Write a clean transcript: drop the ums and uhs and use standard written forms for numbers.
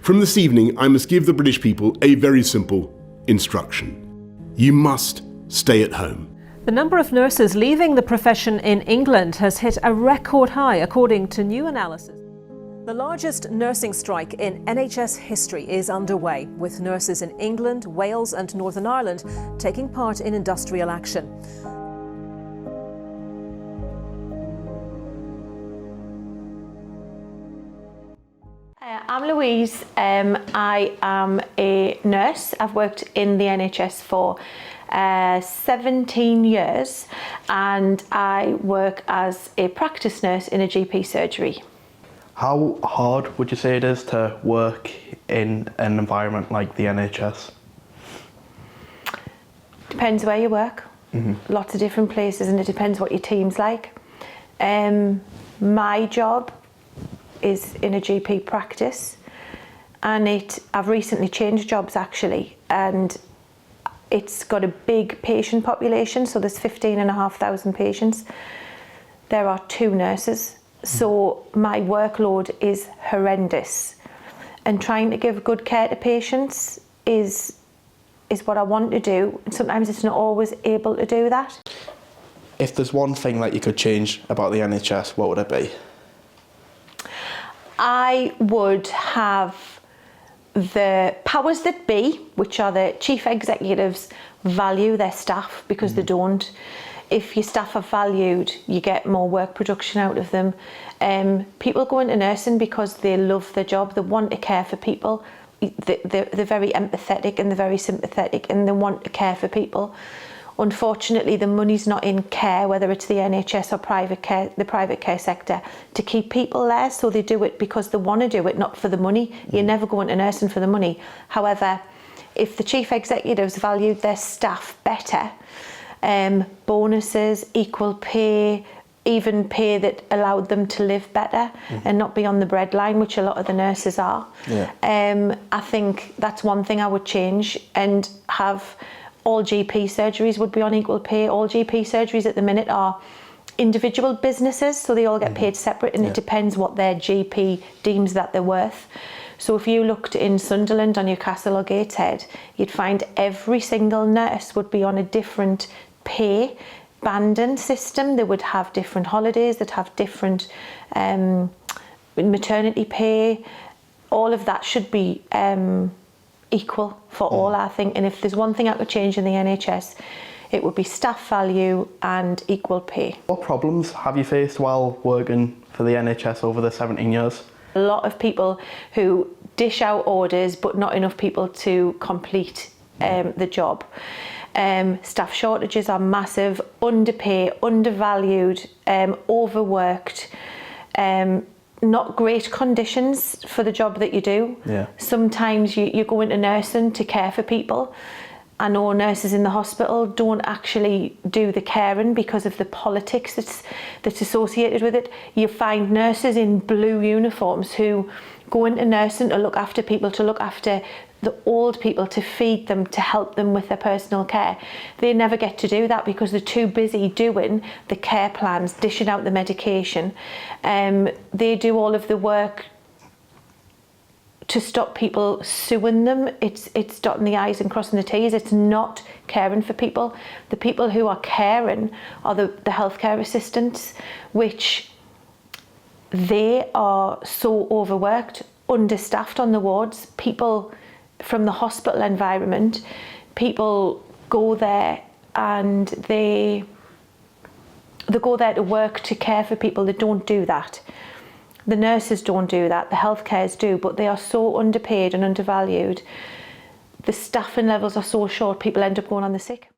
From this evening, I must give the British people a very simple instruction. You must stay at home. The number of nurses leaving the profession in England has hit a record high, according to new analysis. The largest nursing strike in NHS history is underway, with nurses in England, Wales and Northern Ireland taking part in industrial action. I'm Louise. I am a nurse. I've worked in the NHS for 17 years and I work as a practice nurse in a GP surgery. How hard would you say it is to work in an environment like the NHS? Depends where you work. Lots of different places, and it depends what your team's like. My job is in a GP practice, and I've recently changed jobs actually, and it's got a big patient population, so there's 15,500 patients. There are 2 nurses, so my workload is horrendous. And trying to give good care to patients is what I want to do, and sometimes it's not always able to do that. If there's one thing that you could change about the NHS, what would it be? I would have the powers that be, which are the chief executives, value their staff, because they don't. If your staff are valued, you get more work production out of them. People go into nursing because they love their job, they want to care for people. They're very empathetic and they're very sympathetic, and they want to care for people. Unfortunately, the money's not in care, whether it's the NHS or private care, the private care sector, to keep people there. So they do it because they want to do it, not for the money. You never go into nursing for the money. However, if the chief executives valued their staff better, bonuses, equal pay, even pay that allowed them to live better and not be on the breadline, which a lot of the nurses are. I think that's one thing I would change, and have all GP surgeries would be on equal pay. All GP surgeries at the minute are individual businesses, so they all get paid separate, and it depends what their GP deems that they're worth. So if you looked in Sunderland or Newcastle or Gateshead, you'd find every single nurse would be on a different pay banding system. They would have different holidays, they'd have different maternity pay. All of that should be equal for all, I think. And if there's one thing I could change in the NHS, it would be staff value and equal pay. What problems have you faced while working for the NHS over the 17 years? A lot of people who dish out orders, but not enough people to complete the job. Staff shortages are massive, underpay, undervalued, overworked, not great conditions for the job that you do. Sometimes you go into nursing to care for people. I know nurses in the hospital don't actually do the caring because of the politics that's associated with it. You find nurses in blue uniforms who go into nursing to look after people, to look after the old people, to feed them, to help them with their personal care. They never get to do that because they're too busy doing the care plans, dishing out the medication. They do all of the work to stop people suing them. It's dotting the I's and crossing the T's. It's not caring for people. The people who are caring are the healthcare assistants, which they are so overworked, understaffed on the wards. People from the hospital environment, people go there and they go there to work to care for people. They don't do that. The nurses don't do that, the healthcares do, but they are so underpaid and undervalued. The staffing levels are so short, people end up going on the sick.